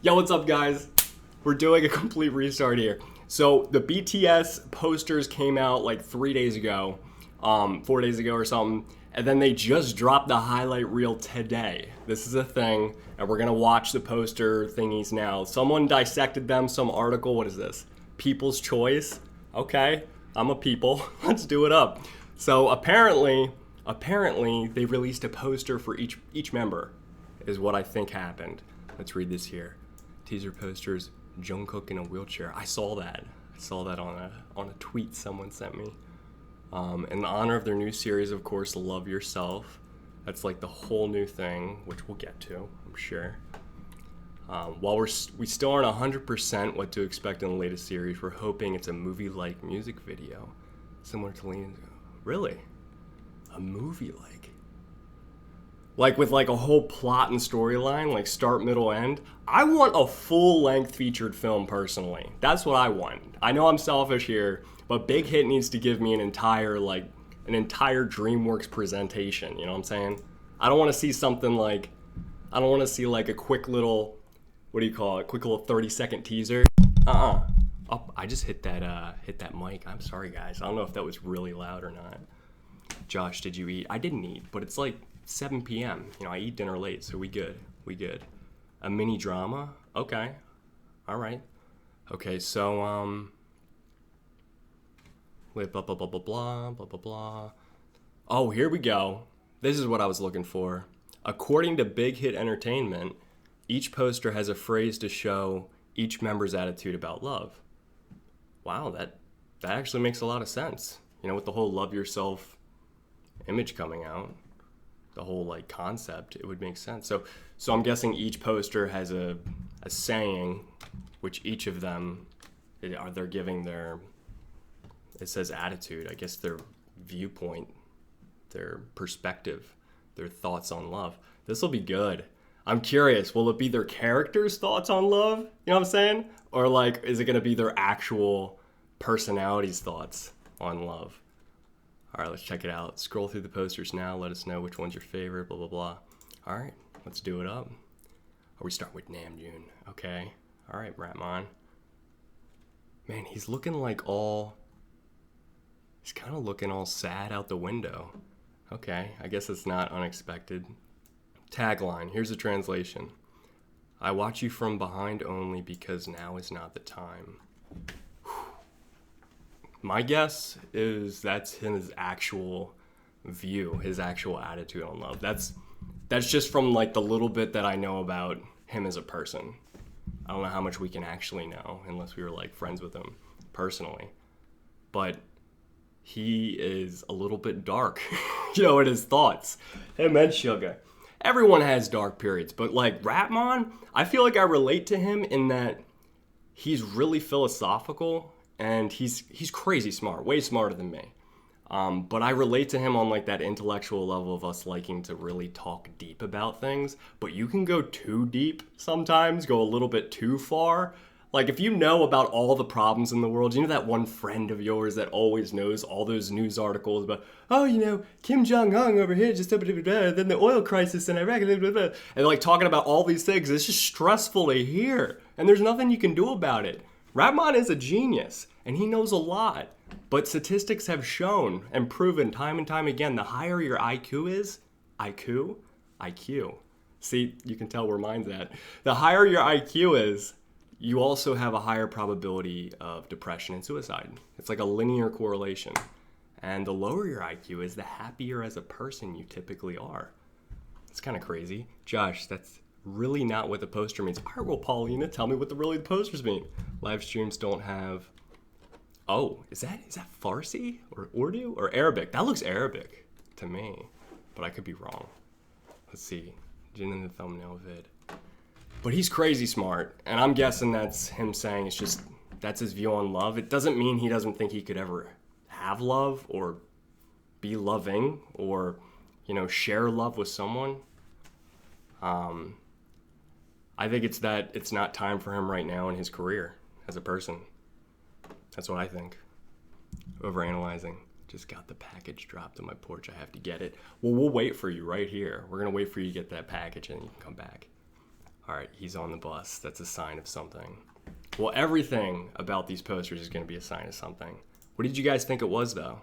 Yo, what's up, guys? We're doing a complete restart here. So the BTS posters came out like 3 days ago, 4 days ago or something, and then they just dropped the highlight reel today. This is a thing, and we're gonna watch the poster thingies now. Someone dissected them, some article, what is this? People's Choice? Okay, I'm a people, let's do it up. So apparently they released a poster for each member, is what I think happened. Let's read this here. Teaser posters, Jungkook in a wheelchair. I saw that on a tweet someone sent me. In honor of their new series, of course, Love Yourself. That's like the whole new thing, which we'll get to, I'm sure. While we still aren't 100% what to expect in the latest series, we're hoping it's a movie-like music video, similar to Lean. Really? A movie-like? Like with like a whole plot and storyline, like start, middle, end. I want a full-length featured film personally. That's what I want. I know I'm selfish here, but Big Hit needs to give me an entire DreamWorks presentation, you know what I'm saying? I don't want to see something like, I don't want to see like a quick little, what do you call it? Quick little 30-second teaser. Oh, I just hit that mic. I'm sorry, guys. I don't know if that was really loud or not. Josh, did you eat? I didn't eat, but it's like 7 p.m. You know, I eat dinner late, so we good. A mini drama? Okay. All right. Okay, so, wait, blah, blah, blah, blah, blah, blah, blah, blah. Oh, here we go. This is what I was looking for. According to Big Hit Entertainment, each poster has a phrase to show each member's attitude about love. Wow, that actually makes a lot of sense. You know, with the whole Love Yourself image coming out, the whole like concept, it would make sense. So I'm guessing each poster has a saying, which each of them they're giving their, it says attitude, I guess their viewpoint, their perspective, their thoughts on love. This will be good. I'm curious, will it be their characters' thoughts on love? You know what I'm saying? Or like, is it gonna be their actual personality's thoughts on love? All right, let's check it out. Scroll through the posters now. Let us know which one's your favorite, blah, blah, blah. All right, let's do it up. Or we start with Namjoon, okay? All right, Ratman. Man, he's looking like he's kind of looking all sad out the window. Okay, I guess it's not unexpected. Tagline, here's a translation. I watch you from behind only because now is not the time. My guess is that's his actual view, his actual attitude on love. That's just from like the little bit that I know about him as a person. I don't know how much we can actually know unless we were like friends with him personally. But he is a little bit dark, you know, in his thoughts. Him and Suga. Everyone has dark periods, but like Ratman, I feel like I relate to him in that he's really philosophical. And he's crazy smart, way smarter than me. But I relate to him on like that intellectual level of us liking to really talk deep about things. But you can go too deep sometimes, go a little bit too far. Like if you know about all the problems in the world, you know that one friend of yours that always knows all those news articles about, oh, you know, Kim Jong-un over here just then the oil crisis in Iraq, and like talking about all these things. It's just stressful to hear. And there's nothing you can do about it. Ratman is a genius, and he knows a lot. But statistics have shown and proven time and time again, the higher your IQ is, IQ. See, you can tell where mine's at. The higher your IQ is, you also have a higher probability of depression and suicide. It's like a linear correlation. And the lower your IQ is, the happier as a person you typically are. It's kind of crazy. Josh, that's really not what the poster means. All right, well, Paulina, tell me what the posters mean. Live streams don't have... Oh, is that Farsi or Urdu or Arabic? That looks Arabic to me, but I could be wrong. Let's see. Jin in the thumbnail vid. But he's crazy smart, and I'm guessing that's him saying it's just, that's his view on love. It doesn't mean he doesn't think he could ever have love or be loving or, you know, share love with someone. I think it's that it's not time for him right now in his career as a person. That's what I think. Overanalyzing. Just got the package dropped on my porch. I have to get it. Well, we'll wait for you right here. We're going to wait for you to get that package and you can come back. All right, he's on the bus. That's a sign of something. Well, everything about these posters is going to be a sign of something. What did you guys think it was, though?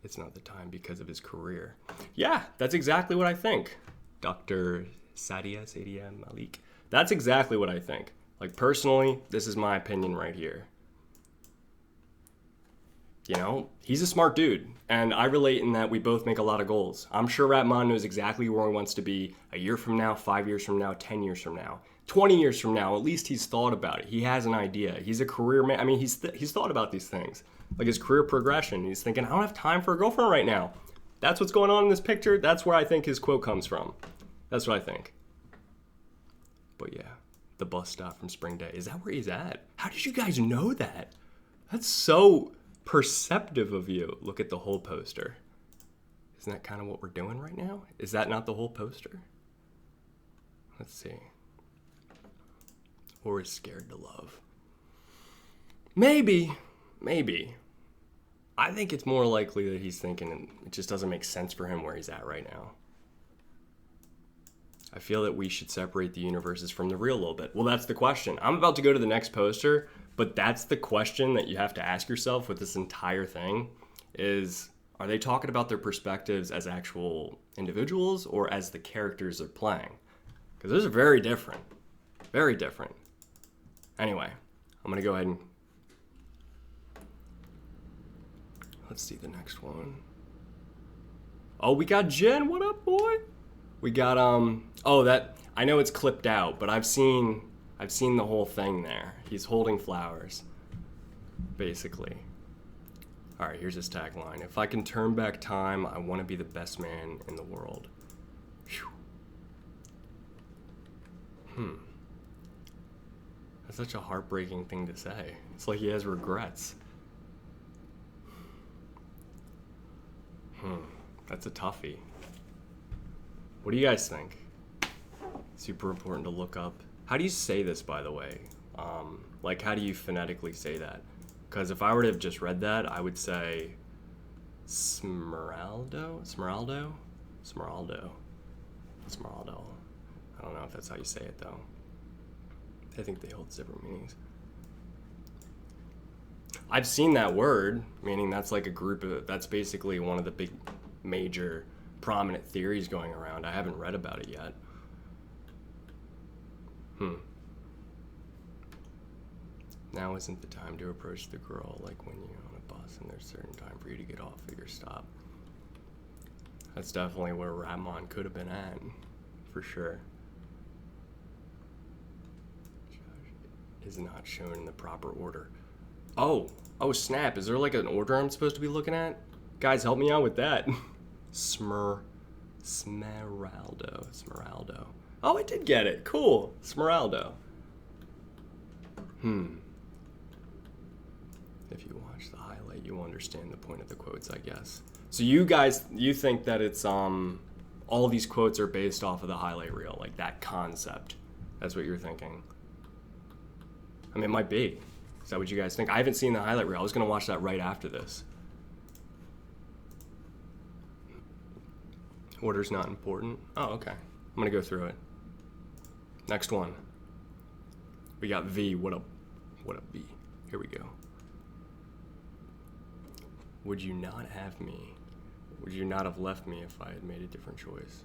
It's not the time because of his career. Yeah, that's exactly what I think. Dr. Sadia Malik. That's exactly what I think. Like, personally, this is my opinion right here. You know, he's a smart dude, and I relate in that we both make a lot of goals. I'm sure Ratman knows exactly where he wants to be a year from now, 5 years from now, 10 years from now, 20 years from now. At least he's thought about it. He has an idea. He's a career man. I mean, he's thought about these things, like his career progression. He's thinking, I don't have time for a girlfriend right now. That's what's going on in this picture. That's where I think his quote comes from. That's what I think. But yeah, the bus stop from Spring Day. Is that where he's at? How did you guys know that? That's so perceptive of you. Look at the whole poster. Isn't that kind of what we're doing right now? Is that not the whole poster? Let's see. Or is scared to love? Maybe. I think it's more likely that he's thinking it just doesn't make sense for him where he's at right now. I feel that we should separate the universes from the real a little bit. Well, that's the question. I'm about to go to the next poster, but that's the question that you have to ask yourself with this entire thing is, are they talking about their perspectives as actual individuals or as the characters they're playing? Because those are very different. Very different. Anyway, I'm going to go ahead and let's see the next one. Oh, we got Jen. What up, boy? We got that I know it's clipped out, but I've seen the whole thing there. He's holding flowers, basically. All right, here's his tagline. If I can turn back time, I want to be the best man in the world. Whew. That's such a heartbreaking thing to say. It's like he has regrets. That's a toughie. What do you guys think? Super important to look up. How do you say this, by the way? Like, how do you phonetically say that? Because if I were to have just read that, I would say Smeraldo. I don't know if that's how you say it, though. I think they hold different meanings. I've seen that word, meaning that's like a group of, that's basically one of the big, major, prominent theories going around. I haven't read about it yet. Now isn't the time to approach the girl like when you're on a bus and there's a certain time for you to get off at your stop. That's definitely where Ratman could have been at, for sure. Is not shown in the proper order. Oh snap, is there like an order I'm supposed to be looking at? Guys, help me out with that. Smeraldo. Oh, I did get it. Cool. Smeraldo. If you watch the highlight, you'll understand the point of the quotes, I guess. So you guys, you think that it's, all these quotes are based off of the highlight reel, like that concept. That's what you're thinking. I mean, it might be. Is that what you guys think? I haven't seen the highlight reel. I was going to watch that right after this. Order's not important. Oh, okay. I'm going to go through it. Next one. We got V. What up, V? Here we go. Would you not have me? Would you not have left me if I had made a different choice?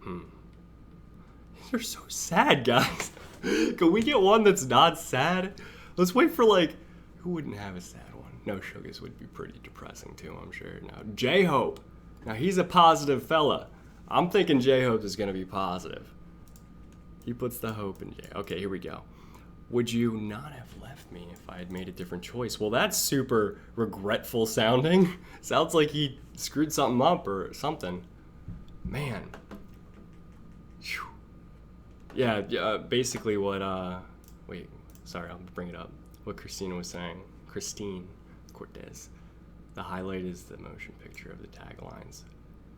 These are so sad, guys. Can we get one that's not sad? Let's wait for, like, who wouldn't have a sad one? No, Sugars would be pretty depressing too, I'm sure. Now, J-Hope. Now, he's a positive fella. I'm thinking J-Hope is going to be positive. He puts the hope in J. Okay, here we go. Would you not have left me if I had made a different choice? Well, that's super regretful sounding. Sounds like he screwed something up or something. Man. Whew. Yeah, basically what, wait, sorry, I'll bring it up. What Christina was saying. Christine Cortez. The highlight is the motion picture of the taglines.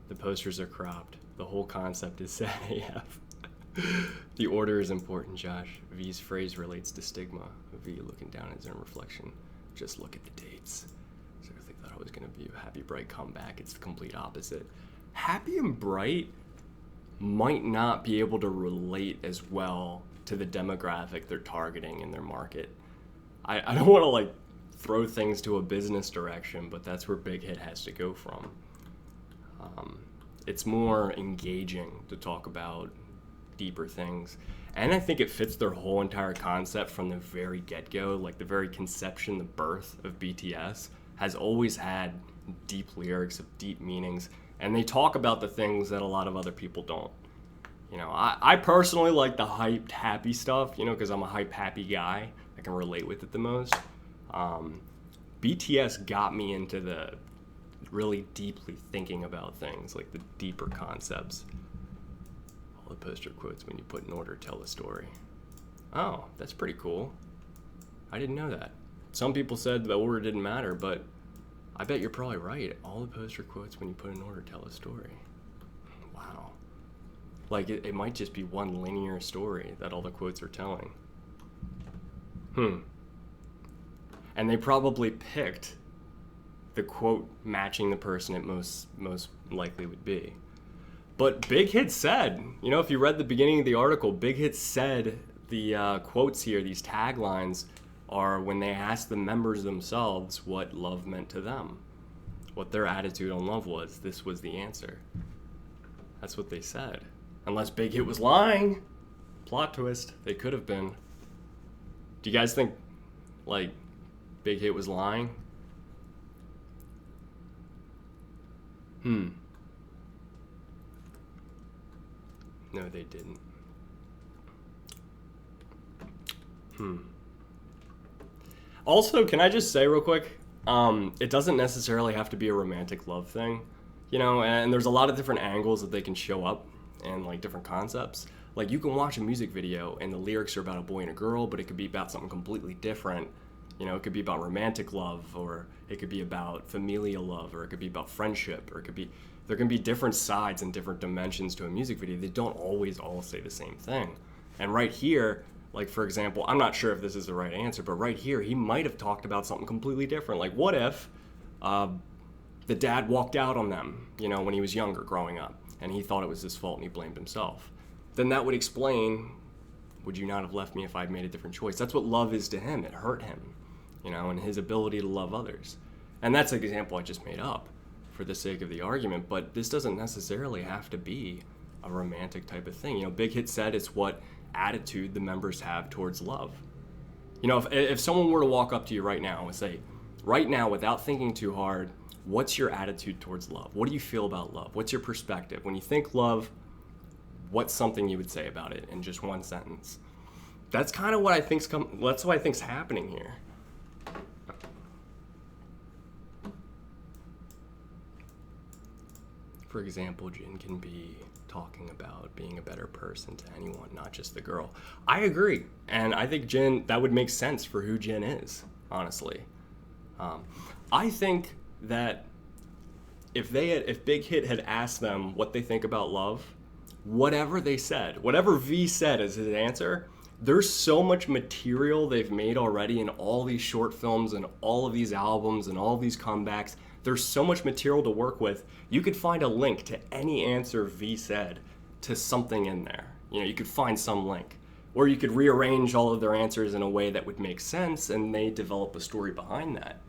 The posters are cropped. The whole concept is sad AF. The order is important, Josh. V's phrase relates to stigma. V looking down at his own reflection. Just look at the dates. Seriously thought I was going to be a happy, bright comeback. It's the complete opposite. Happy and bright? might not be able to relate as well to the demographic they're targeting in their market. I don't want to like throw things to a business direction, but that's where Big Hit has to go from. It's more engaging to talk about deeper things. And I think it fits their whole entire concept from the very get-go, like the very conception, the birth of BTS has always had deep lyrics of deep meanings, and they talk about the things that a lot of other people don't. You know, I personally like the hyped, happy stuff, you know, because I'm a hype, happy guy. I can relate with it the most. BTS got me into the really deeply thinking about things, like the deeper concepts. All the poster quotes when you put in order tell a story. Oh, that's pretty cool. I didn't know that. Some people said the order didn't matter, but I bet you're probably right. All the poster quotes when you put in order tell a story. Wow. Like it might just be one linear story that all the quotes are telling. And they probably picked the quote matching the person it most likely would be. But Big Hit said, you know, if you read the beginning of the article, Big Hit said the quotes here, these taglines, are when they asked the members themselves what love meant to them, what their attitude on love was. This was the answer. That's what they said. Unless Big Hit was lying. Plot twist. They could have been. Do you guys think, like, Big Hit was lying? No, they didn't. Also, can I just say real quick, it doesn't necessarily have to be a romantic love thing, you know, and there's a lot of different angles that they can show up and like different concepts. Like you can watch a music video and the lyrics are about a boy and a girl, but it could be about something completely different. You know, it could be about romantic love, or it could be about familial love, or it could be about friendship, or there can be different sides and different dimensions to a music video. They don't always all say the same thing. And right here, like for example, I'm not sure if this is the right answer, but right here, he might have talked about something completely different. Like what if the dad walked out on them, you know, when he was younger growing up, and he thought it was his fault and he blamed himself? Then that would explain, would you not have left me if I'd made a different choice? That's what love is to him. It hurt him, you know, and his ability to love others. And that's an example I just made up for the sake of the argument, but this doesn't necessarily have to be a romantic type of thing. You know, Big Hit said it's what attitude the members have towards love. You know, if someone were to walk up to you right now and say, right now, without thinking too hard, what's your attitude towards love? What do you feel about love? What's your perspective? When you think love, what's something you would say about it in just one sentence? That's kind of what I think's that's what I think's happening here. For example, Jin can be talking about being a better person to anyone, not just the girl. I agree, and I think Jin, that would make sense for who Jin is, honestly. I think that if Big Hit had asked them what they think about love, whatever they said, whatever V said as his answer, there's so much material they've made already in all these short films and all of these albums and all these comebacks. There's so much material to work with. You could find a link to any answer V said to something in there. You know, you could find some link. Or you could rearrange all of their answers in a way that would make sense and they develop a story behind that.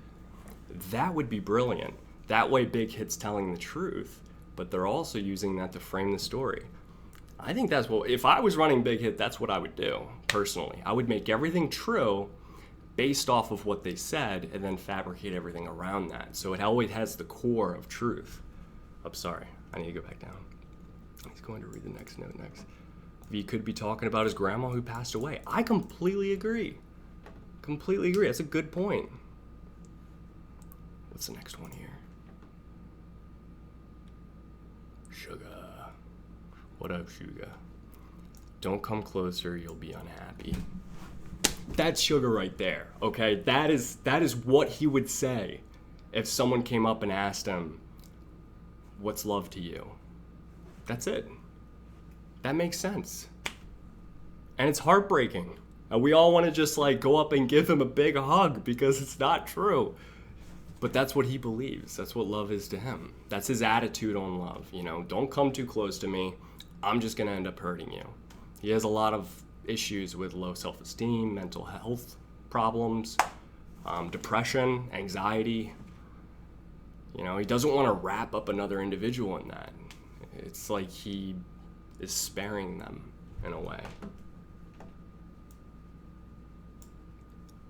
That would be brilliant. That way Big Hit's telling the truth, but they're also using that to frame the story. I think that's what, if I was running Big Hit, that's what I would do, personally. I would make everything true based off of what they said and then fabricate everything around that. So it always has the core of truth. I'm sorry, I need to go back down. He's going to read the next note next. V could be talking about his grandma who passed away. I completely agree. Completely agree. That's a good point. What's the next one here? Sugar. What up, Sugar? Don't come closer, you'll be unhappy. That's Sugar right there, okay? That is what he would say if someone came up and asked him, what's love to you? That's it. That makes sense. And it's heartbreaking. And we all want to just like go up and give him a big hug because it's not true. But that's what he believes. That's what love is to him. That's his attitude on love. You know, don't come too close to me. I'm just gonna end up hurting you. He has a lot of issues with low self-esteem, mental health problems, depression, anxiety. You know, he doesn't want to wrap up another individual in that. It's like he is sparing them in a way.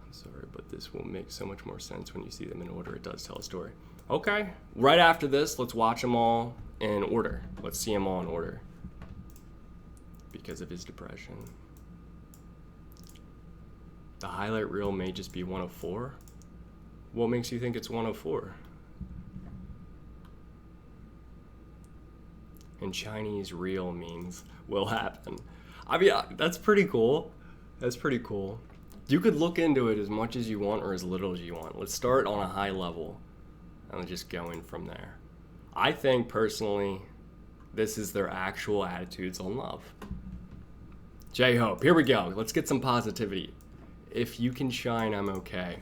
I'm sorry, but this will make so much more sense when you see them in order. It does tell a story. Okay, right after this, let's watch them all in order. Let's see them all in order. Because of his depression. The highlight reel may just be 104. What makes you think it's 104? In Chinese, real means will happen. I mean, that's pretty cool. That's pretty cool. You could look into it as much as you want or as little as you want. Let's start on a high level and just go in from there. I think, personally, this is their actual attitudes on love. J-Hope, here we go. Let's get some positivity. If you can shine, I'm okay.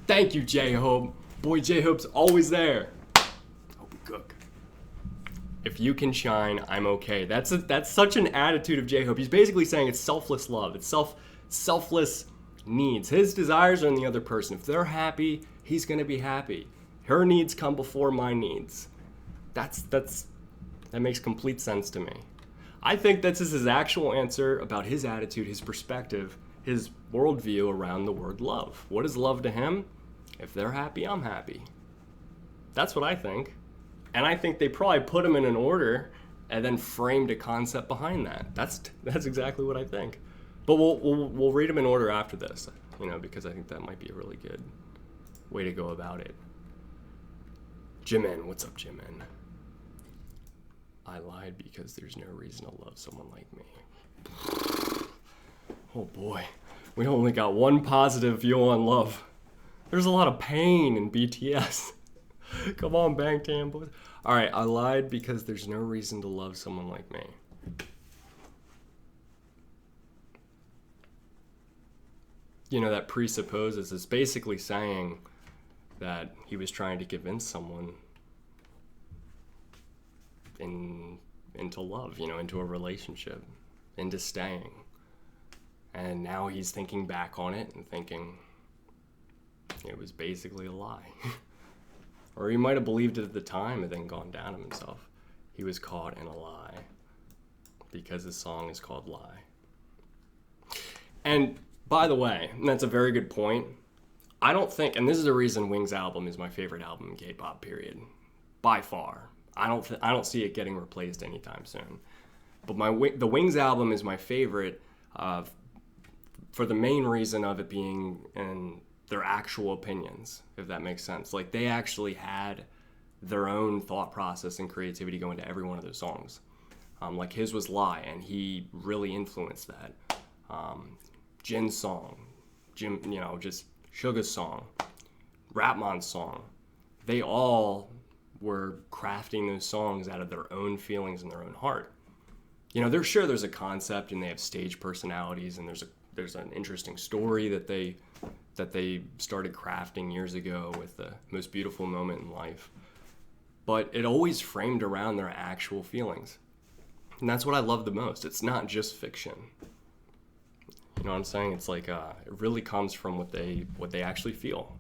Thank you, J-Hope. Boy, J-Hope's always there. Hope we cook. If you can shine, I'm okay. That's such an attitude of J-Hope. He's basically saying it's selfless love. It's selfless needs. His desires are in the other person. If they're happy, he's gonna be happy. Her needs come before my needs. That makes complete sense to me. I think this is his actual answer about his attitude, his perspective, his worldview around the word love. What is love to him? If they're happy, I'm happy. That's what I think. And I think they probably put him in an order and then framed a concept behind that. That's exactly what I think. But we'll read them in order after this, because I think that might be a really good way to go about it. Jimin, what's up, Jimin? I lied because there's no reason to love someone like me. Oh boy, we only got one positive view on love. There's a lot of pain in BTS. Come on, Bangtan boys. All right, I lied because there's no reason to love someone like me. That presupposes, it's basically saying that he was trying to convince someone into love, into a relationship, into staying. And now he's thinking back on it and thinking it was basically a lie. Or he might have believed it at the time and then gone down on himself. He was caught in a lie because his song is called Lie. And by the way, and that's a very good point, I don't think, and this is the reason Wings' album is my favorite album in K-pop, period. By far. I don't see it getting replaced anytime soon. But the Wings album is my favorite for the main reason of it being in their actual opinions, if that makes sense. Like, they actually had their own thought process and creativity go into every one of those songs. Like his was Lie, and he really influenced that. Jin's song, just Suga's song, Rapmon's song. They all were crafting those songs out of their own feelings and their own heart. There's a concept and they have stage personalities, and there's an interesting story that they started crafting years ago with the most beautiful moment in life. But it always framed around their actual feelings. And that's what I love the most. It's not just fiction. You know what I'm saying? It's like it really comes from what they actually feel.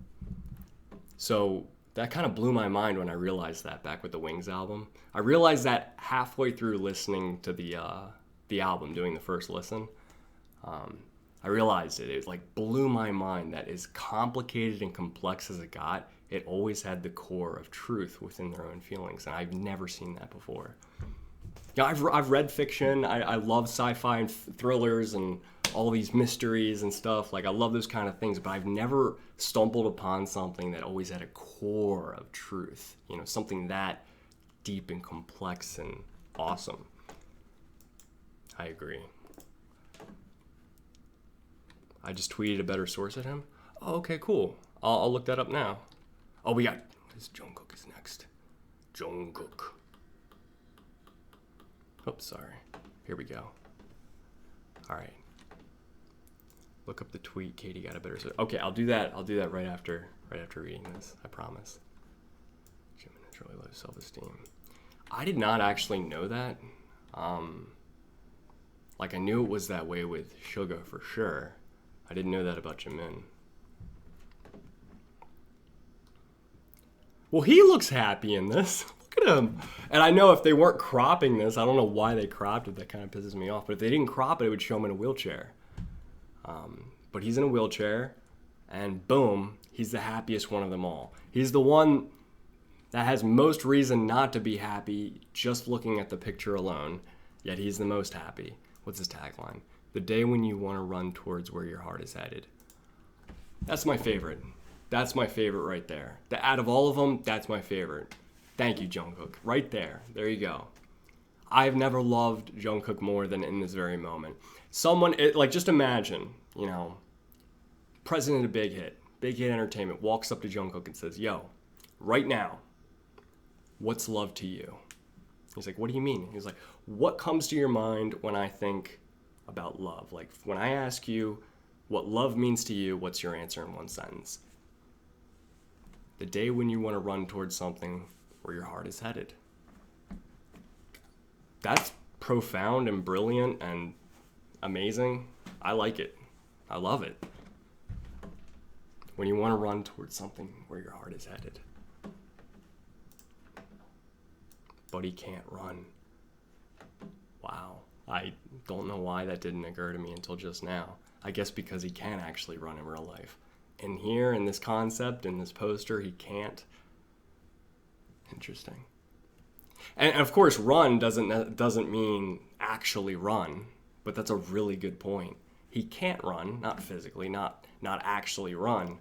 So that kind of blew my mind when I realized that back with the Wings album. I realized that halfway through listening to the album, doing the first listen. I realized it. It blew my mind that as complicated and complex as it got, it always had the core of truth within their own feelings, and I've never seen that before. I've read fiction. I love sci-fi and thrillers and all these mysteries and stuff. I love those kind of things, but I've never stumbled upon something that always had a core of truth. Something that deep and complex and awesome. I agree. I just tweeted a better source at him. Oh, okay, cool. I'll look that up now. Oh, we got Jungkook is next. Jungkook. Oops, sorry. Here we go. All right. Look up the tweet. Katie got a better source. Okay, I'll do that right after reading this. I promise. Jimin has really low self-esteem. I did not actually know that. Like, I knew it was that way with Suga for sure. I didn't know that about Jimin. Well, he looks happy in this. Look at him. And I know if they weren't cropping this, I don't know why they cropped it. That kind of pisses me off. But if they didn't crop it, it would show him in a wheelchair. But he's in a wheelchair, and boom, he's the happiest one of them all. He's the one that has most reason not to be happy just looking at the picture alone, yet he's the most happy. What's his tagline? The day when you want to run towards where your heart is headed. That's my favorite. That's my favorite right there. Out of all of them, that's my favorite. Thank you, Jungkook. Right there. There you go. I've never loved Jungkook more than in this very moment. Just imagine, president of Big Hit Entertainment walks up to Jungkook and says, yo, right now, what's love to you? He's like, what do you mean? He's like, what comes to your mind when I think about love? Like, when I ask you what love means to you, what's your answer in one sentence? The day when you want to run towards something where your heart is headed. That's profound and brilliant and amazing. I like it. I love it. When you want to run towards something where your heart is headed. But he can't run. Wow. I don't know why that didn't occur to me until just now. I guess because he can actually run in real life. And here, in this concept, in this poster, he can't. Interesting. And of course, run doesn't mean actually run, but that's a really good point. He can't run, not physically, not actually run,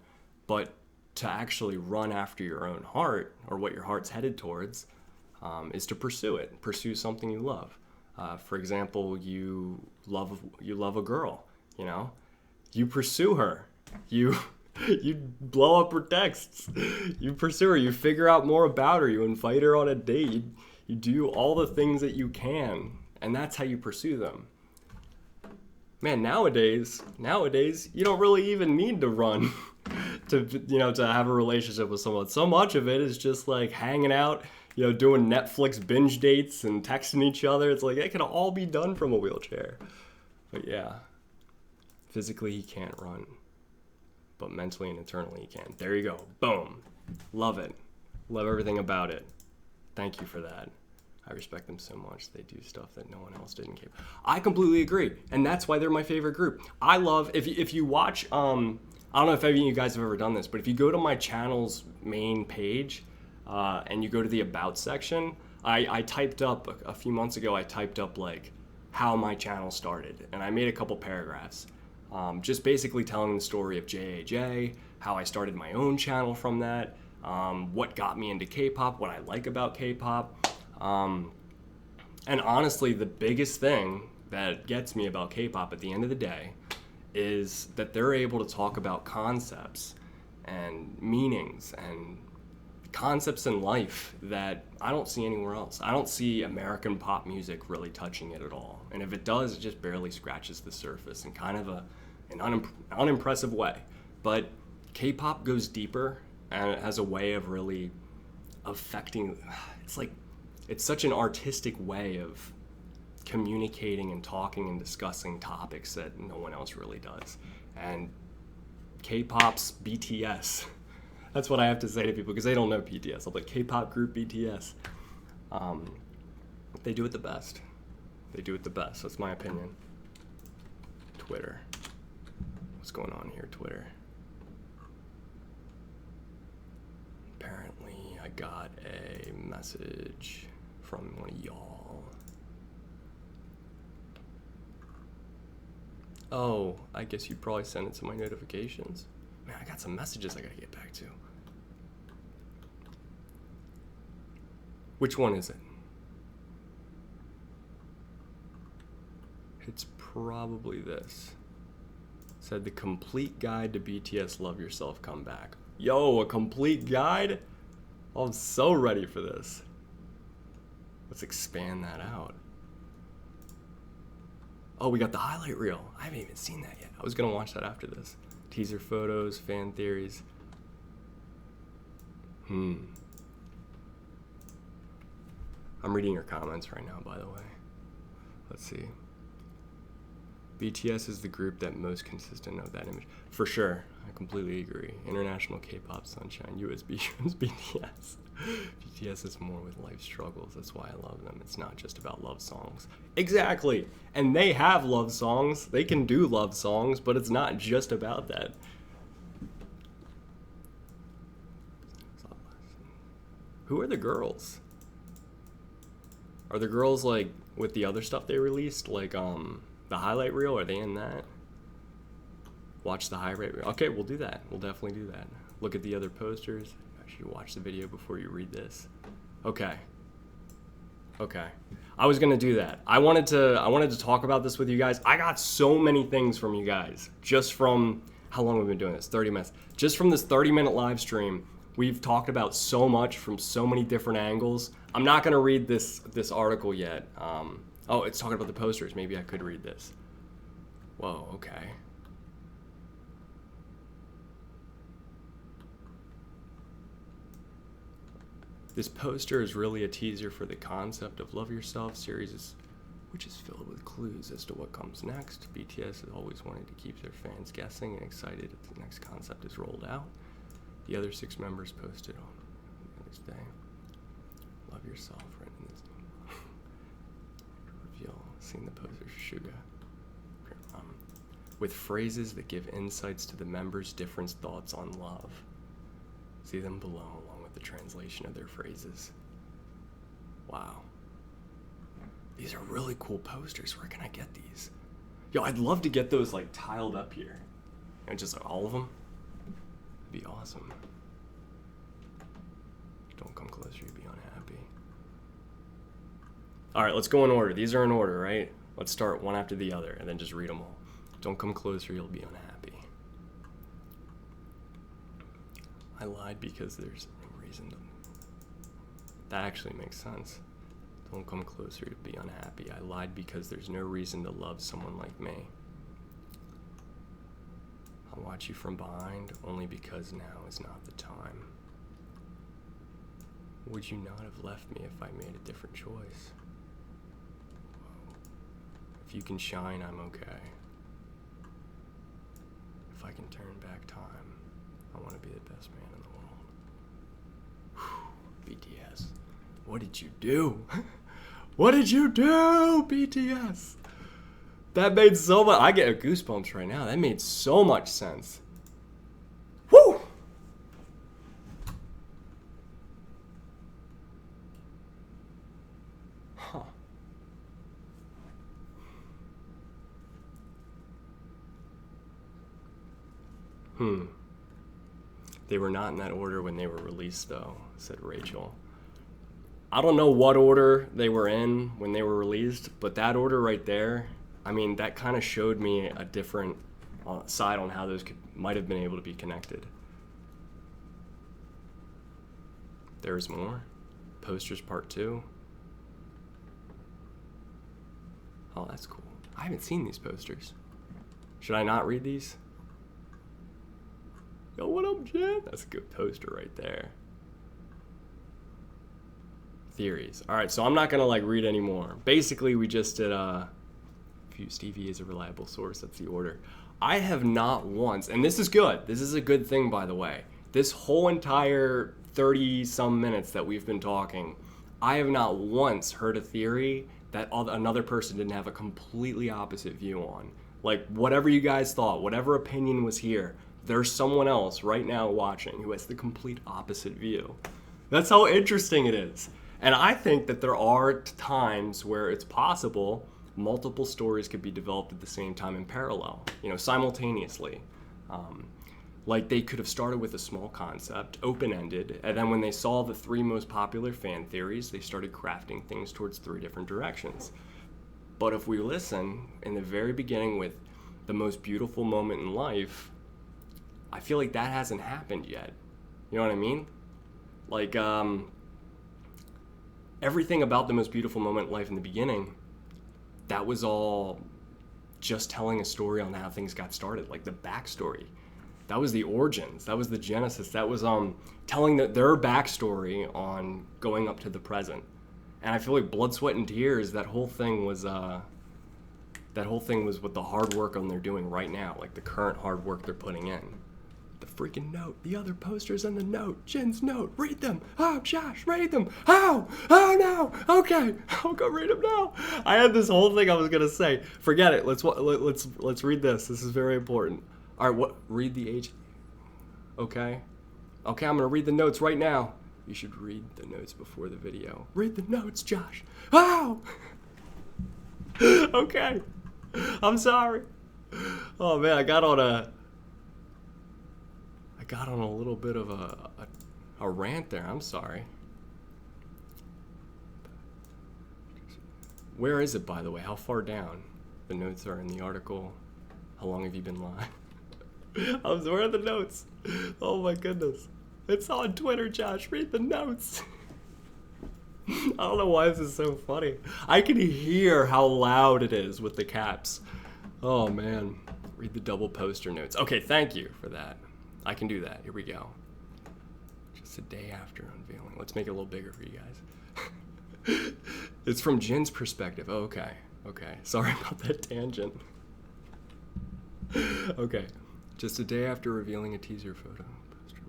but to actually run after your own heart, or what your heart's headed towards, is to pursue it. Pursue something you love. For example, you love a girl, you pursue her. You blow up her texts. You pursue her. You figure out more about her. You invite her on a date. You do all the things that you can, and that's how you pursue them. Man, nowadays, you don't really even need to run to have a relationship with someone. So much of it is just like hanging out, doing Netflix binge dates and texting each other. It's like it can all be done from a wheelchair. But yeah, physically he can't run, but mentally and internally he can. There you go. Boom. Love it. Love everything about it. Thank you for that. I respect them so much. They do stuff that no one else did in K-pop. I completely agree, and that's why they're my favorite group. I love, if you watch, I don't know if any of you guys have ever done this, but if you go to my channel's main page, and you go to the About section, I typed up, a few months ago, like, how my channel started, and I made a couple paragraphs, just basically telling the story of JAJ, how I started my own channel from that, what got me into K-pop, what I like about K-pop, and honestly, the biggest thing that gets me about K-pop at the end of the day is that they're able to talk about concepts and meanings and concepts in life that I don't see anywhere else. I don't see American pop music really touching it at all. And if it does, it just barely scratches the surface in kind of an unimpressive way. But K-pop goes deeper, and it has a way of really affecting, it's such an artistic way of communicating and talking and discussing topics that no one else really does. And K-pop's BTS. That's what I have to say to people because they don't know BTS. I'm like, K-pop group BTS. They do it the best. They do it the best. That's my opinion. Twitter. What's going on here, Twitter? Apparently, I got a message from one of y'all. Oh, I guess you probably sent it to my notifications. Man, I got some messages I gotta get back to. Which one is it? It's probably this. It said the complete guide to BTS Love Yourself Comeback. Yo, a complete guide? I'm so ready for this. Let's expand that out. Oh, we got the highlight reel. I haven't even seen that yet. I was gonna watch that after this. Teaser photos, fan theories. I'm reading your comments right now, by the way. Let's see. BTS is the group that most consistent of that image. For sure. I completely agree. International K-pop sunshine. USB shows BTS. BTS is more with life struggles. That's why I love them. It's not just about love songs. Exactly. And they have love songs. They can do love songs, but it's not just about that. Who are the girls? Are the girls like with the other stuff they released? Like the highlight reel? Are they in that? Watch the highlight reel. Okay, we'll do that. We'll definitely do that. Look at the other posters. Actually, watch the video before you read this. Okay. I was gonna do that. I wanted to talk about this with you guys. I got so many things from you guys just from how long we've been doing this. 30 minutes. Just from this 30-minute live stream, we've talked about so much from so many different angles. I'm not gonna read this article yet. Oh, it's talking about the posters. Maybe I could read this. Whoa. Okay. This poster is really a teaser for the concept of Love Yourself series, which is filled with clues as to what comes next. BTS has always wanted to keep their fans guessing and excited if the next concept is rolled out. The other 6 members posted on this day. Love Yourself, right in this reveal. Seen the poster for Suga. With phrases that give insights to the members' different thoughts on love. See them below, along with the translation of their phrases. Wow. These are really cool posters. Where can I get these? Yo, I'd love to get those like tiled up here. And just like, all of them. It'd be awesome. Don't come closer, you'd be unhappy. Alright, let's go in order. These are in order, right? Let's start one after the other and then just read them all. Don't come closer, you'll be unhappy. I lied because there's no reason to. That actually makes sense. Don't come closer to be unhappy. I lied because there's no reason to love someone like me. I'll watch you from behind only because now is not the time. Would you not have left me if I made a different choice? Whoa. If you can shine, I'm okay. If I can turn back time, I want to be the best man in the world. Whew, BTS. What did you do? What did you do, BTS? That made so much. I get goosebumps right now. That made so much sense. Woo! Huh. They were not in that order when they were released, though, said Rachel. I don't know what order they were in when they were released, but that order right there, I mean, that kind of showed me a different side on how those might have been able to be connected. There's more. Posters part 2. Oh, that's cool. I haven't seen these posters. Should I not read these? Yo, what up, Jen? That's a good poster right there. Theories. All right, so I'm not gonna read anymore. Basically, we just did Stevie is a reliable source. That's the order. I have not once, and this is good. This is a good thing, by the way. This whole entire 30-some minutes that we've been talking, I have not once heard a theory that another person didn't have a completely opposite view on. Like, whatever you guys thought, whatever opinion was here, there's someone else right now watching who has the complete opposite view. That's how interesting it is. And I think that there are times where it's possible multiple stories could be developed at the same time in parallel, simultaneously. Like they could have started with a small concept, open-ended, and then when they saw the 3 most popular fan theories, they started crafting things towards 3 different directions. But if we listen in the very beginning with the most beautiful moment in life, I feel like that hasn't happened yet. You know what I mean? Like, everything about the most beautiful moment in life in the beginning, that was all just telling a story on how things got started, like the backstory. That was the origins. That was the genesis. That was telling their backstory on going up to the present. And I feel like Blood, Sweat, and Tears, that whole thing was That whole thing was with the hard work they're doing right now, like the current hard work they're putting in. The freaking note, the other posters and the note, Jin's note, read them. Oh, Josh, read them. How? Oh, no. Okay, I'll go read them now. I had this whole thing I was gonna say. Forget it. Let's read this. This is very important. All right, read the H. Okay, I'm gonna read the notes right now. You should read the notes before the video. Read the notes, Josh. Oh. Okay, I'm sorry. Oh man, I got on a little bit of a rant there. I'm sorry. Where is it, by the way? How far down? The notes are in the article. How long have you been live? Where are the notes? Oh my goodness. It's on Twitter, Josh. Read the notes. I don't know why this is so funny. I can hear how loud it is with the caps. Oh man. Read the double poster notes. Okay, thank you for that. I can do that. Here we go. Just a day after unveiling. Let's make it a little bigger for you guys. It's from Jin's perspective. Oh, okay. Sorry about that tangent. Okay. Just a day after revealing a teaser photo, poster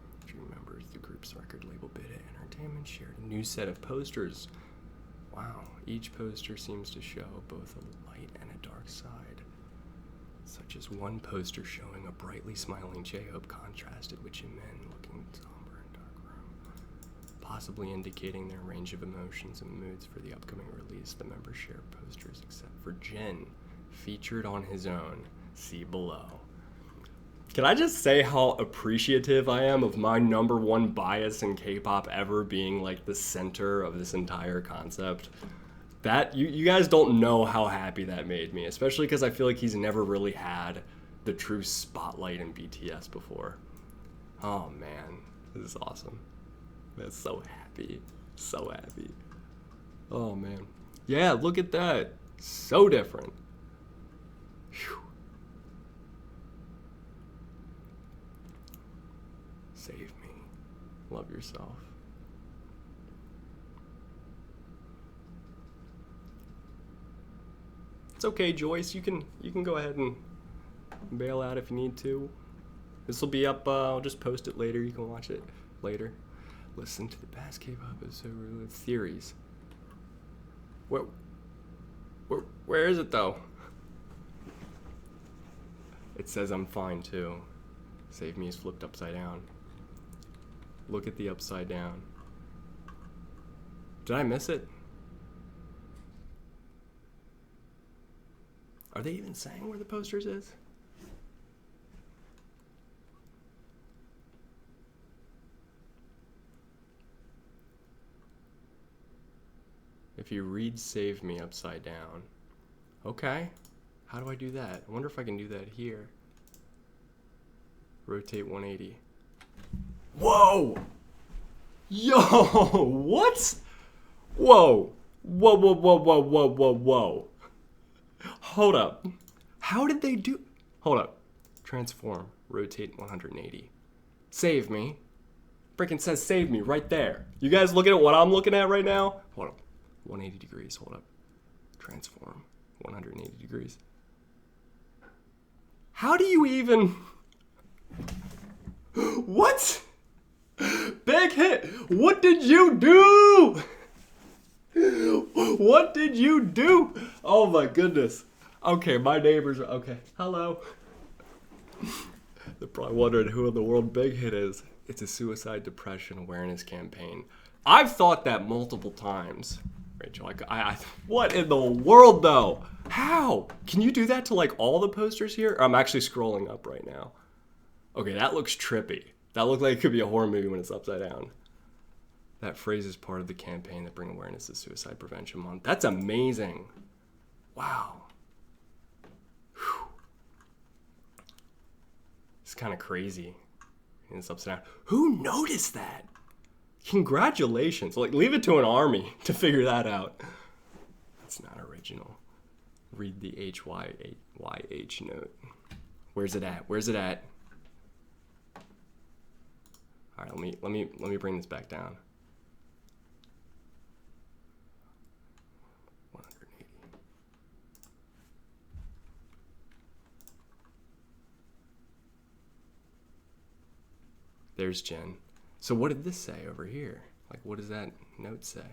members, the group's record label BTS Entertainment shared a new set of posters. Wow. Each poster seems to show both a light and a dark side. Such as one poster showing a brightly smiling J-Hope contrasted with Jimin looking somber and dark room, possibly indicating their range of emotions and moods for the upcoming release. The members share posters except for Jin, featured on his own. See below. Can I just say how appreciative I am of my #1 bias in K-pop ever being like the center of this entire concept? That you guys don't know how happy that made me, especially because I feel like he's never really had the true spotlight in BTS before. Oh man, this is awesome. I'm so happy. Oh man. Yeah, look at that. So different. Whew. Save me. Love yourself. It's okay, Joyce. You can go ahead and bail out if you need to. This will be up. I'll just post it later. You can watch it later. Listen to the best K-pop episode theories. Where is it though? It says I'm fine too. Save me is flipped upside down. Look at the upside down. Did I miss it? Are they even saying where the posters is? If you read Save Me upside down. Okay. How do I do that? I wonder if I can do that here. Rotate 180. Whoa! Yo! What? Whoa! Whoa. Hold up. How did they do? Hold up. Transform. Rotate 180. Save me. Freaking says save me right there. You guys looking at what I'm looking at right now? Hold up. 180 degrees. Hold up. Transform. 180 degrees. How do you even... What? Big hit. What did you do? What did you do? Oh my goodness. Okay, my neighbors are okay. Hello. They're probably wondering who in the world Big Hit is. It's a suicide depression awareness campaign. I've thought that multiple times. Rachel, what in the world though? How? Can you do that to like all the posters here? I'm actually scrolling up right now. Okay, that looks trippy. That looks like it could be a horror movie when it's upside down. That phrase is part of the campaign that bring awareness to Suicide Prevention Month. That's amazing. Wow. Whew. It's kind of crazy. And it's upside down. Who noticed that? Congratulations. Like, leave it to an army to figure that out. That's not original. Read the HYYH note. Where's it at? All right, let me bring this back down. 180. There's Jen. So what did this say over here? Like, what does that note say?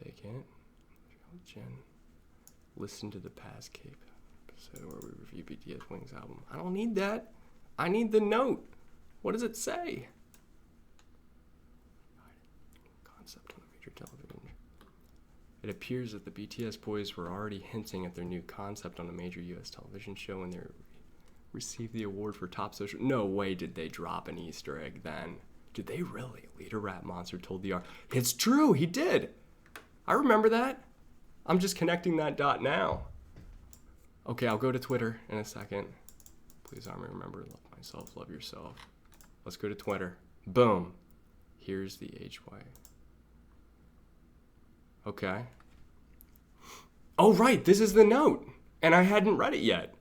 Vacant. Jen. Listen to the past cape episode where we review BTS Wings album. I don't need that. I need the note. What does it say? Concept on a major television. It appears that the BTS boys were already hinting at their new concept on a major US television show when they received the award for top social. No way did they drop an Easter egg then. Did they really? Leader Rap Monster told the It's true, he did. I remember that. I'm just connecting that dot now. Okay, I'll go to Twitter in a second. Please, Army, remember, love myself, love yourself. Let's go to Twitter. Boom. Here's the HY. Okay. Oh, right, this is the note. And I hadn't read it yet.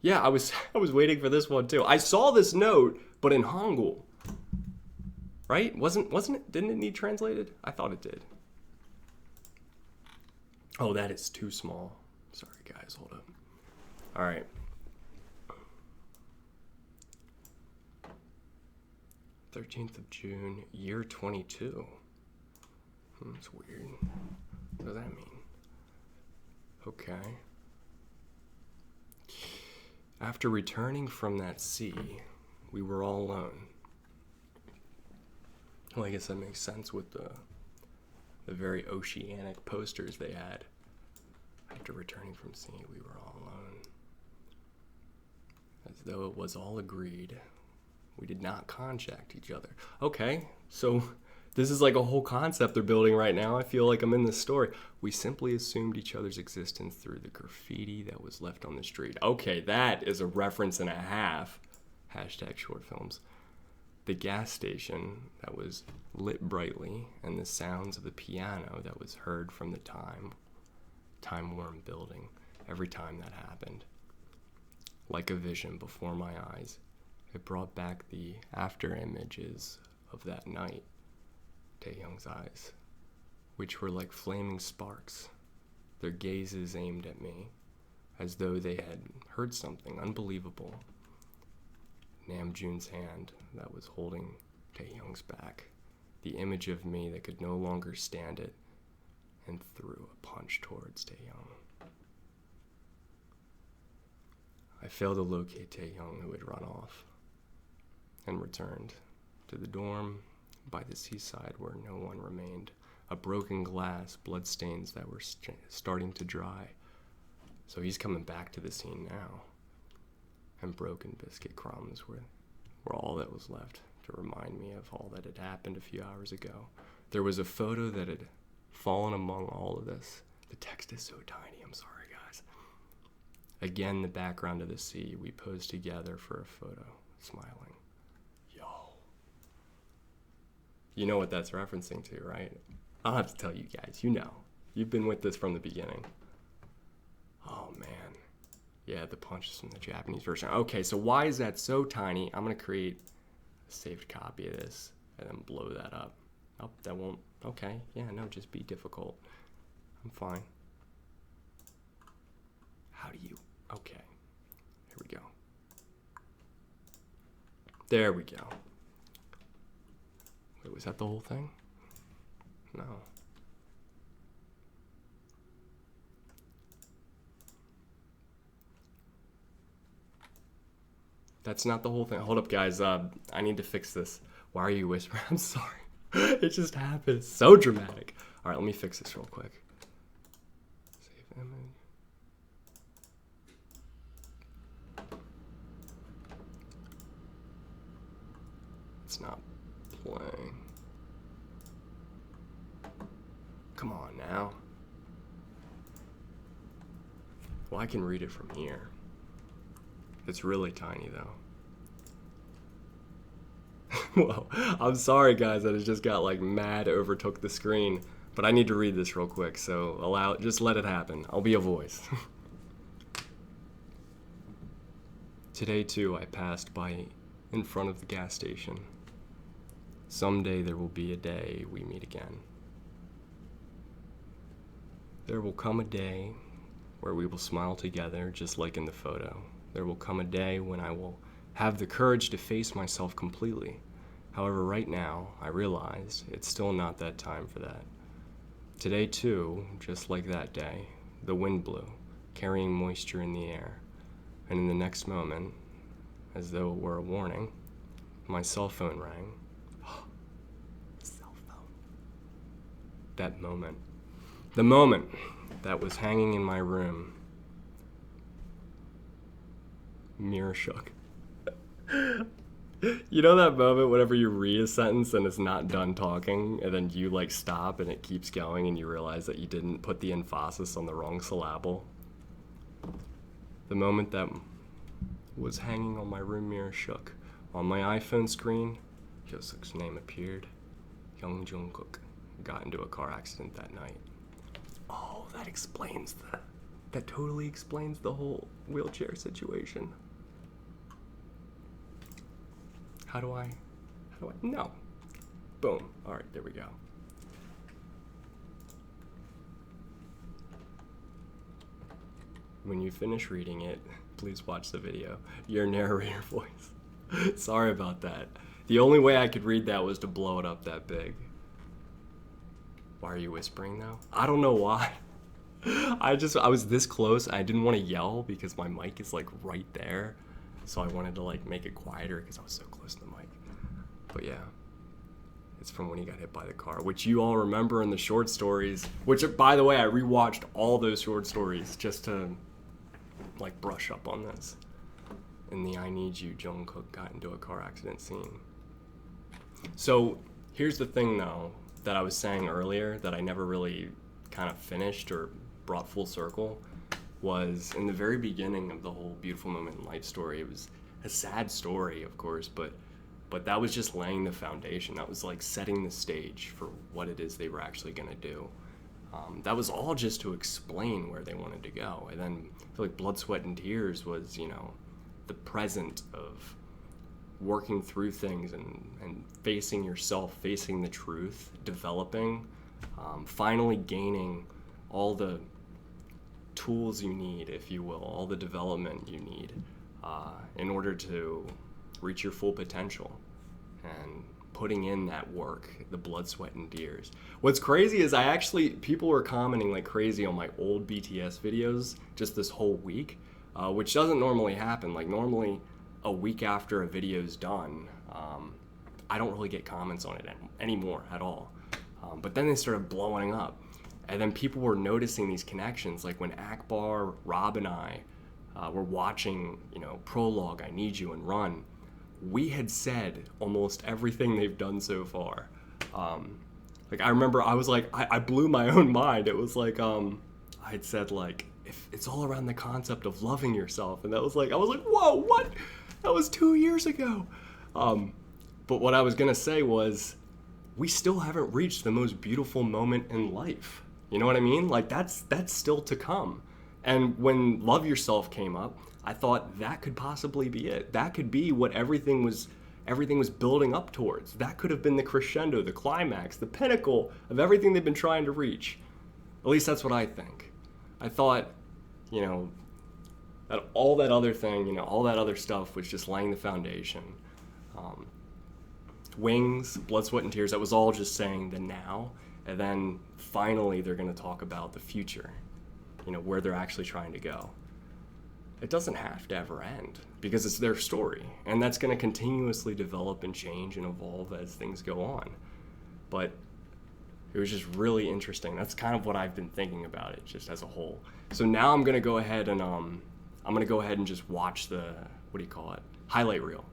Yeah, I was waiting for this one too. I saw this note, but in Hangul. Right? Wasn't it? Didn't it need translated? I thought it did. Oh, that is too small. Sorry, guys. Hold up. All right. June 13th, year 22. That's weird. What does that mean? Okay. After returning from that sea, we were all alone. Well, I guess that makes sense with the very oceanic posters they had. After returning from sea, we were all alone. As though it was all agreed, we did not contact each other. Okay, so this is like a whole concept they're building right now. I feel like I'm in this story. We simply assumed each other's existence through the graffiti that was left on the street. Okay, that is a reference and a half. Hashtag short films. The gas station that was lit brightly and the sounds of the piano that was heard from the time-worn building every time that happened. Like a vision before my eyes, it brought back the after images of that night. Taehyung's eyes, which were like flaming sparks, their gazes aimed at me, as though they had heard something unbelievable. Namjoon's hand that was holding Taehyung's back, the image of me that could no longer stand it, and threw a punch towards Taehyung. I failed to locate Taehyung, who had run off, and returned to the dorm by the seaside where no one remained. A broken glass, bloodstains that were starting to dry. So he's coming back to the scene now. And broken biscuit crumbs were all that was left to remind me of all that had happened a few hours ago. There was a photo that had fallen among all of this. The text is so tiny, I'm sorry, guys. Again, the background of the sea. We posed together for a photo, smiling. Yo. You know what that's referencing to, right? I'll have to tell you guys. You know. You've been with this from the beginning. Oh, man. Yeah, the punch is from the Japanese version. Okay, so why is that so tiny? I'm going to create a saved copy of this and then blow that up. Oh, that won't. Okay, yeah, no, just be difficult. I'm fine. How do you? Okay, here we go. There we go. Wait, was that the whole thing? No. That's not the whole thing. Hold up, guys. I need to fix this. Why are you whispering? I'm sorry. It just happened. It's so dramatic. All right, let me fix this real quick. Save image. It's not playing. Come on now. Well, I can read it from here. It's really tiny, though. Well, I'm sorry, guys, that it just got like mad overtook the screen, but I need to read this real quick, so just let it happen. I'll be a voice. Today, too, I passed by in front of the gas station. Someday there will be a day we meet again. There will come a day where we will smile together, just like in the photo. There will come a day when I will have the courage to face myself completely. However, right now, I realize it's still not that time for that. Today, too, just like that day, the wind blew, carrying moisture in the air. And in the next moment, as though it were a warning, my cell phone rang. Cell phone. That moment. The moment that was hanging in my room. Mirror shook. You know that moment whenever you read a sentence and it's not done talking, and then you like stop and it keeps going and you realize that you didn't put the emphasis on the wrong syllable? The moment that was hanging on my room mirror shook. On my iPhone screen, Hyosuk's name appeared. Young Jungkook got into a car accident that night. Oh, that totally explains the whole wheelchair situation. How do I, no. Boom. All right, there we go. When you finish reading it, please watch the video. Your narrator voice. Sorry about that. The only way I could read that was to blow it up that big. Why are you whispering now? I don't know why. I was this close. I didn't want to yell because my mic is like right there. So I wanted to like make it quieter because I was so close to the mic. But yeah, it's from when he got hit by the car, which you all remember in the short stories, which by the way, I rewatched all those short stories just to like brush up on this. In the I Need You, Jungkook got into a car accident scene. So here's the thing though, that I was saying earlier that I never really kind of finished or brought full circle, was in the very beginning of the whole Beautiful Moment in Life story. It was a sad story, of course, but that was just laying the foundation. That was like setting the stage for what it is they were actually going to do. That was all just to explain where they wanted to go. And then I feel like Blood, Sweat, and Tears was, the present of working through things and facing yourself, facing the truth, developing, finally gaining all the tools you need, if you will, all the development you need in order to reach your full potential, and putting in that work, the blood, sweat, and tears. What's crazy is people were commenting like crazy on my old BTS videos just this whole week, which doesn't normally happen. Like normally a week after a video's done, I don't really get comments on it anymore at all. But then they started blowing up. And then people were noticing these connections, like when Akbar, Rob, and I were watching, Prologue, I Need You, and Run. We had said almost everything they've done so far. Like I remember, I was like, I blew my own mind. It was like, I had said like, if it's all around the concept of loving yourself, and that was like, I was like, whoa, what? That was 2 years ago. But what I was gonna say was, we still haven't reached the most beautiful moment in life. You know what I mean? Like that's still to come. And when Love Yourself came up, I thought that could possibly be it. That could be what everything was building up towards. That could have been the crescendo, the climax, the pinnacle of everything they've been trying to reach. At least that's what I think. I thought, that all that other thing, all that other stuff was just laying the foundation. Wings, Blood, Sweat, and Tears, that was all just saying the now. And then finally they're going to talk about the future, where they're actually trying to go. It doesn't have to ever end because it's their story, and that's going to continuously develop and change and evolve as things go on. But it was just really interesting. That's kind of what I've been thinking about it just as a whole. So now I'm going to go ahead and just watch the, highlight reel.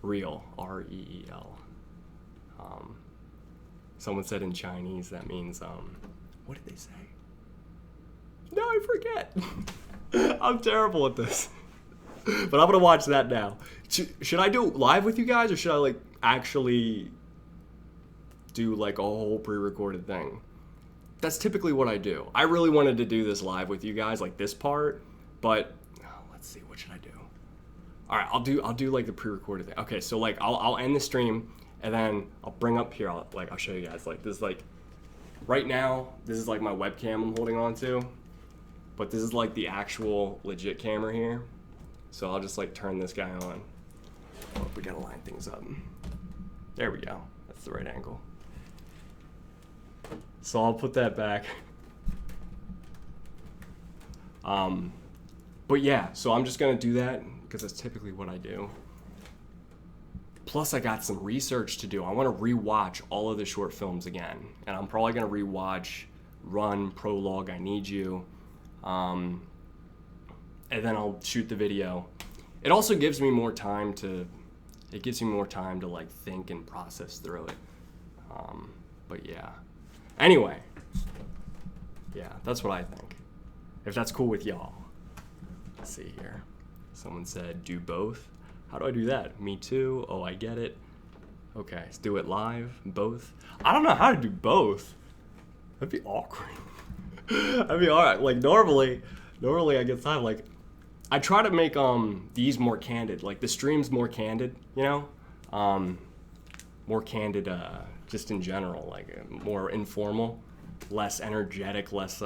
Reel, R-E-E-L. Someone said in Chinese that means, what did they say? No, I forget. I'm terrible at this. But I'm going to watch that now. Should I do it live with you guys, or should I actually do a whole pre-recorded thing? That's typically what I do. I really wanted to do this live with you guys, this part, but let's see, what should I do? All right, I'll do the pre-recorded thing. Okay, so I'll end the stream, and then I'll bring up here. I'll show you guys. This right now, this is my webcam I'm holding on to, but this is the actual legit camera here. So I'll just turn this guy on. Oh, we gotta line things up. There we go. That's the right angle. So I'll put that back. But yeah, so I'm just gonna do that because that's typically what I do. Plus I got some research to do. I wanna rewatch all of the short films again. And I'm probably gonna rewatch Run, Prologue, I Need You. And then I'll shoot the video. It also gives me more time to, like think and process through it. But yeah. Anyway, yeah, that's what I think. If that's cool with y'all. Let's see here. Someone said, do both. How do I do that? Me too. Oh, I get it. Okay, let's do it live. Both. I don't know how to do both. That'd be awkward. I mean, all right. Like normally I get time. Like, I try to make these more candid. Like the streams more candid. You know, more candid. Just in general, like more informal, less energetic, less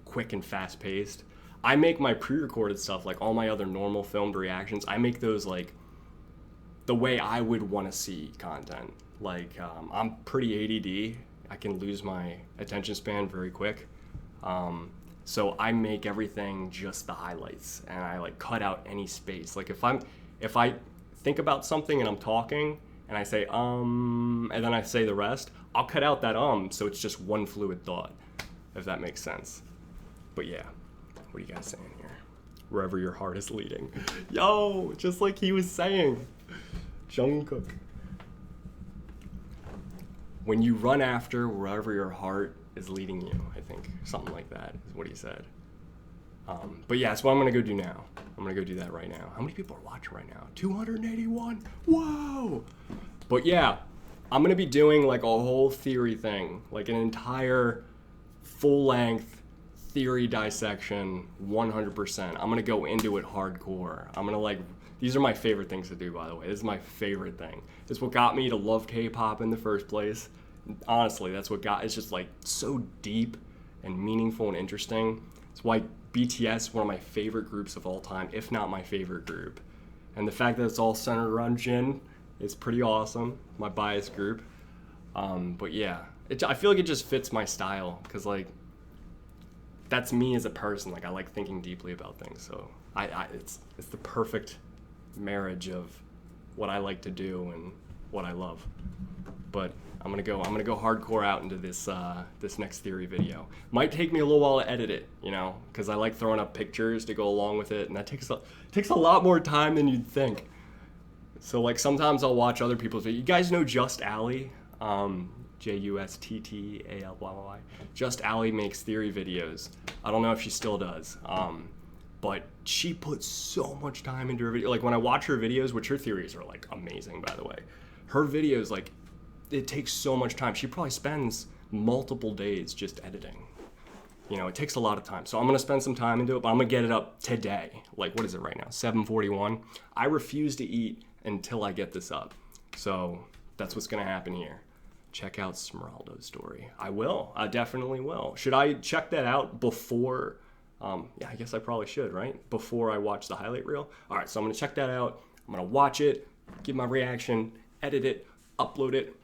quick and fast paced. I make my pre-recorded stuff, like all my other normal filmed reactions, I make those like the way I would want to see content. Like I'm pretty ADD. I can lose my attention span very quick. So I make everything just the highlights, and I like cut out any space. Like if I think about something and I'm talking and I say and then I say the rest, I'll cut out that so it's just one fluid thought, if that makes sense. But yeah. What are you guys saying here? Wherever your heart is leading. Yo, just like he was saying. Jungkook. When you run after wherever your heart is leading you, I think. Something like that is what he said. But yeah, that's what I'm going to go do now. I'm going to go do that right now. How many people are watching right now? 281. Whoa! But yeah, I'm going to be doing like a whole theory thing. Like an entire full-length theory dissection, 100%. I'm gonna go into it hardcore. I'm gonna like, these are my favorite things to do, by the way. This is my favorite thing. This is what got me to love K-pop in the first place. Honestly, that's what got, it's just like so deep and meaningful and interesting. It's why BTS, one of my favorite groups of all time, if not my favorite group. And the fact that it's all centered around Jin is pretty awesome. My biased group. But yeah, I feel like it just fits my style, because like, that's me as a person. Like I like thinking deeply about things, so it's the perfect marriage of what I like to do and what I love. But I'm gonna go hardcore out into this this next theory video. Might take me a little while to edit it, you know, because I like throwing up pictures to go along with it, and that takes a lot more time than you'd think. So like sometimes I'll watch other people's videos. You guys know Just Ali? Justattal. Just Ali makes theory videos. I don't know if she still does, but she puts so much time into her video. Like when I watch her videos, which her theories are like amazing, by the way. Her videos, like, it takes so much time. She probably spends multiple days just editing. You know, it takes a lot of time. So I'm gonna spend some time into it, but I'm gonna get it up today. Like, what is it right now? 7:41. I refuse to eat until I get this up. So that's what's gonna happen here. Check out Smeraldo's story. I will. I definitely will. Should I check that out before? Yeah, I guess I probably should, right? Before I watch the highlight reel. All right, so I'm gonna check that out. I'm gonna watch it, give my reaction, edit it, upload it.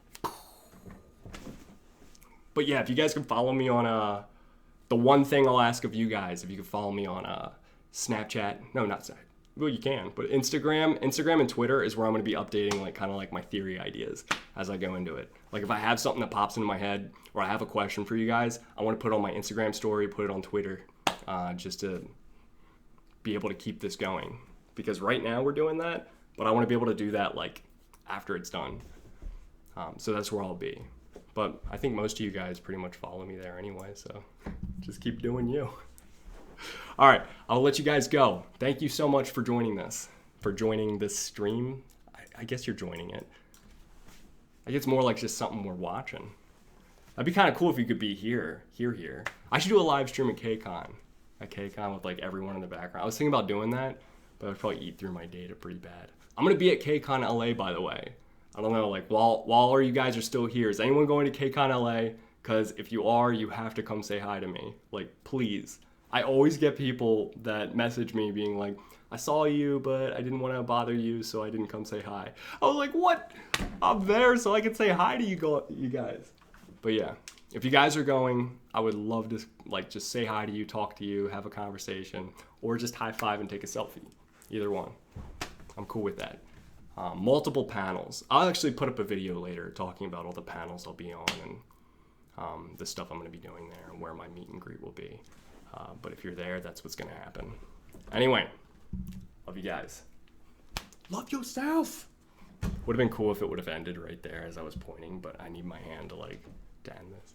But yeah, if you guys can follow me on the one thing I'll ask of you guys, if you can follow me on Snapchat. No, not Snapchat. Well, you can, but Instagram and Twitter is where I'm going to be updating like kind of like my theory ideas as I go into it. Like if I have something that pops into my head or I have a question for you guys, I want to put it on my Instagram story, put it on Twitter, just to be able to keep this going. Because right now we're doing that, but I want to be able to do that like after it's done. So that's where I'll be. But I think most of you guys pretty much follow me there anyway, so just keep doing you. All right, I'll let you guys go. Thank you so much for joining this stream. I guess you're joining it. I guess it's more like just something we're watching. That'd be kind of cool if you could be here. I should do a live stream at KCON with like everyone in the background. I was thinking about doing that, but I'd probably eat through my data pretty bad. I'm gonna be at KCON LA, by the way. I don't know, like while all you guys are still here, is anyone going to KCON LA? Because if you are, you have to come say hi to me. Like, please. I always get people that message me being like, I saw you, but I didn't want to bother you, so I didn't come say hi. I was like, what? I'm there so I can say hi to you guys. But yeah, if you guys are going, I would love to like just say hi to you, talk to you, have a conversation, or just high five and take a selfie. Either one. I'm cool with that. Multiple panels. I'll actually put up a video later talking about all the panels I'll be on and the stuff I'm going to be doing there and where my meet and greet will be. But if you're there, that's what's going to happen. Anyway, love you guys. Love yourself. Would have been cool if it would have ended right there as I was pointing, but I need my hand to like end this.